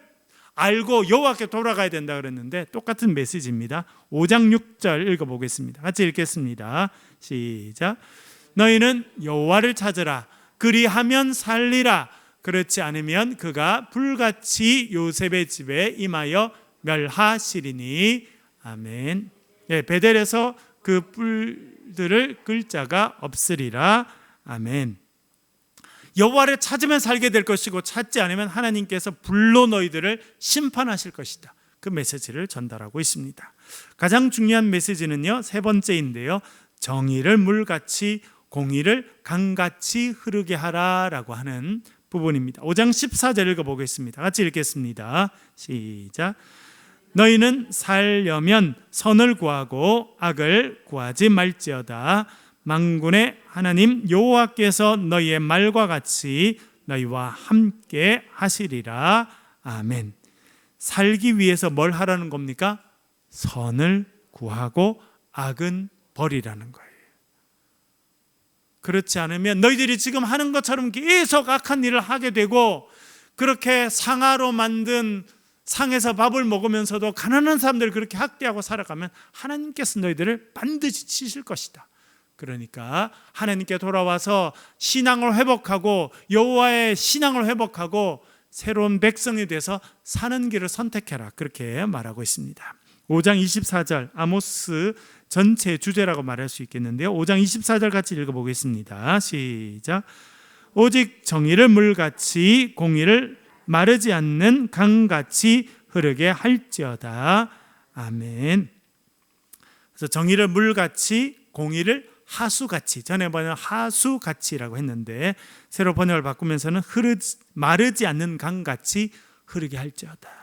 [SPEAKER 1] 알고 여호와께 돌아가야 된다 그랬는데 똑같은 메시지입니다. 5장 6절 읽어보겠습니다. 같이 읽겠습니다. 시작. 너희는 여호와를 찾으라. 그리하면 살리라. 그렇지 않으면 그가 불같이 요셉의 집에 임하여 멸하시리니. 아멘. 예, 베델에서 그 뿔들을 끌 자가 없으리라. 아멘. 여호와를 찾으면 살게 될 것이고 찾지 않으면 하나님께서 불로 너희들을 심판하실 것이다. 그 메시지를 전달하고 있습니다. 가장 중요한 메시지는요, 세 번째인데요, 정의를 물같이 공의를 강같이 흐르게 하라라고 하는 부분입니다. 5장 14절 읽어보겠습니다. 같이 읽겠습니다. 시작. 너희는 살려면 선을 구하고 악을 구하지 말지어다. 만군의 하나님 여호와께서 너희의 말과 같이 너희와 함께 하시리라. 아멘. 살기 위해서 뭘 하라는 겁니까? 선을 구하고 악은 버리라는 거예요. 그렇지 않으면 너희들이 지금 하는 것처럼 계속 악한 일을 하게 되고, 그렇게 상아로 만든 상에서 밥을 먹으면서도 가난한 사람들을 그렇게 학대하고 살아가면 하나님께서 너희들을 반드시 치실 것이다. 그러니까 하나님께 돌아와서 신앙을 회복하고 여호와의 신앙을 회복하고 새로운 백성이 돼서 사는 길을 선택해라, 그렇게 말하고 있습니다. 5장 24절, 아모스 전체 주제라고 말할 수 있겠는데요, 5장 24절 같이 읽어보겠습니다. 시작. 오직 정의를 물같이 공의를 마르지 않는 강같이 흐르게 할지어다. 아멘. 그래서 정의를 물같이 공의를 하수같이, 전에 번역 하수같이라고 했는데 새로 번역을 바꾸면서는 마르지 않는 강같이 흐르게 할지어다.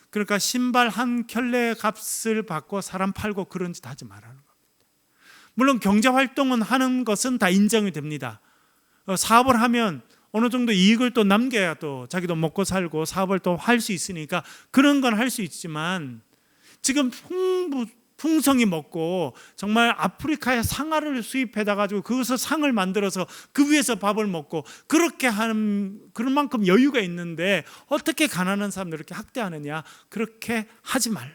[SPEAKER 1] 그러니까 신발 한 켤레 값을 받고 사람 팔고 그런 짓 하지 말라는 겁니다. 물론 경제활동은 하는 것은 다 인정이 됩니다. 사업을 하면 어느 정도 이익을 또 남겨야 또 자기도 먹고 살고 사업을 또 할 수 있으니까 그런 건 할 수 있지만, 지금 풍성히 먹고 정말 아프리카에 상아를 수입해다 가지고 그것을 상을 만들어서 그 위에서 밥을 먹고 그렇게 하는, 그런 만큼 여유가 있는데 어떻게 가난한 사람들을 이렇게 학대하느냐, 그렇게 하지 말라.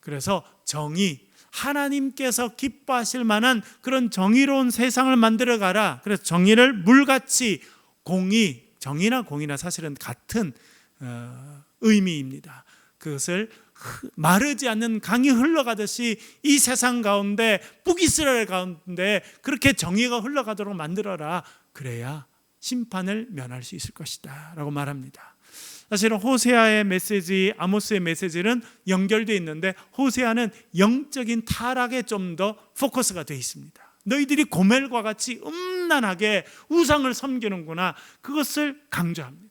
[SPEAKER 1] 그래서 정의, 하나님께서 기뻐하실 만한 그런 정의로운 세상을 만들어 가라. 그래서 정의를 물같이 공의, 정의나 공의나 사실은 같은 의미입니다. 그것을 마르지 않는 강이 흘러가듯이 이 세상 가운데, 북이스라엘 가운데 그렇게 정의가 흘러가도록 만들어라. 그래야 심판을 면할 수 있을 것이다 라고 말합니다. 사실은 호세아의 메시지, 아모스의 메시지는 연결되어 있는데 호세아는 영적인 타락에 좀 더 포커스가 되어 있습니다. 너희들이 고멜과 같이 음란하게 우상을 섬기는구나, 그것을 강조합니다.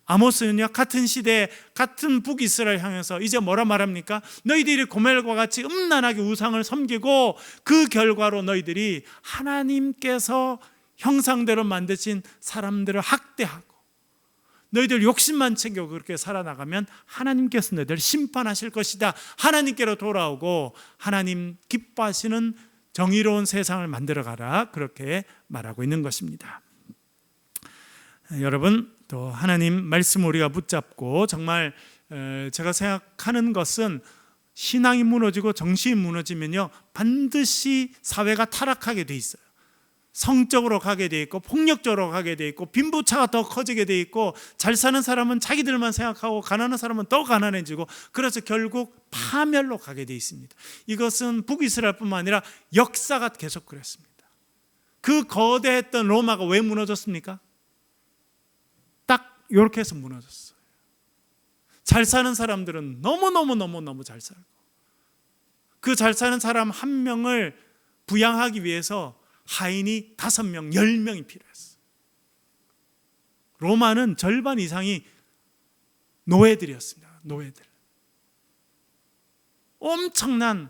[SPEAKER 1] 아모스는요, 같은 시대에 같은 북이스라엘 향해서 이제 뭐라 말합니까? 너희들이 고멜과 같이 음란하게 우상을 섬기고 그 결과로 너희들이 하나님께서 형상대로 만드신 사람들을 학대하고 너희들 욕심만 챙겨 그렇게 살아나가면 하나님께서 너희들을 심판하실 것이다. 하나님께로 돌아오고 하나님 기뻐하시는 정의로운 세상을 만들어가라, 그렇게 말하고 있는 것입니다. 여러분, 또 하나님 말씀 우리가 붙잡고, 정말 제가 생각하는 것은 신앙이 무너지고 정신이 무너지면요, 반드시 사회가 타락하게 돼 있어요. 성적으로 가게 돼 있고 폭력적으로 가게 돼 있고 빈부차가 더 커지게 돼 있고, 잘 사는 사람은 자기들만 생각하고 가난한 사람은 더 가난해지고, 그래서 결국 파멸로 가게 돼 있습니다. 이것은 북이스라엘뿐만 아니라 역사가 계속 그랬습니다. 그 거대했던 로마가 왜 무너졌습니까? 딱 이렇게 해서 무너졌어요. 잘 사는 사람들은 너무 잘 살고, 그 잘 사는 사람 한 명을 부양하기 위해서 하인이 5명, 10명이 필요했어요. 로마는 절반 이상이 노예들이었습니다. 노예들. 엄청난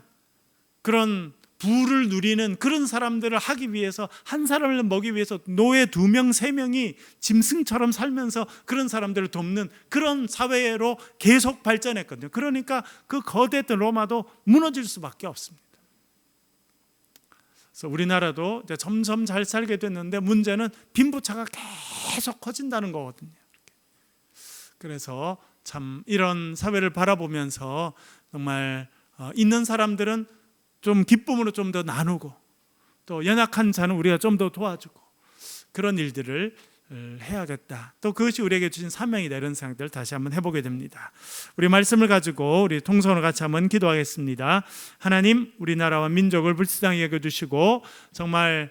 [SPEAKER 1] 그런 부를 누리는 그런 사람들을 하기 위해서, 한 사람을 먹이기 위해서 노예 2명, 3명이 짐승처럼 살면서 그런 사람들을 돕는 그런 사회로 계속 발전했거든요. 그러니까 그 거대했던 로마도 무너질 수밖에 없습니다. 그래서 우리나라도 이제 점점 잘 살게 됐는데 문제는 빈부차가 계속 커진다는 거거든요. 그래서 참 이런 사회를 바라보면서 정말 있는 사람들은 좀 기쁨으로 좀 더 나누고, 또 연약한 자는 우리가 좀 더 도와주고, 그런 일들을 해야겠다. 또 그것이 우리에게 주신 사명이다. 이런 생각들을 다시 한번 해보게 됩니다. 우리 말씀을 가지고 우리 통성으로 같이 한번 기도하겠습니다. 하나님, 우리나라와 민족을 불쌍히 여겨주시고 정말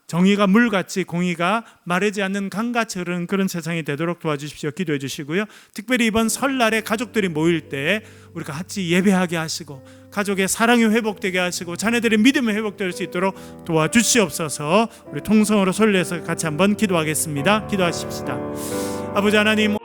[SPEAKER 1] 정의가 물같이, 공의가 마르지 않는 강같이 흐르는 그런 세상이 되도록 도와주십시오. 기도해 주시고요. 특별히 이번 설날에 가족들이 모일 때 우리가 같이 예배하게 하시고 가족의 사랑이 회복되게 하시고 자녀들의 믿음이 회복될 수 있도록 도와주시옵소서. 우리 통성으로 설레서 같이 한번 기도하겠습니다. 기도하십시다. 아버지 하나님,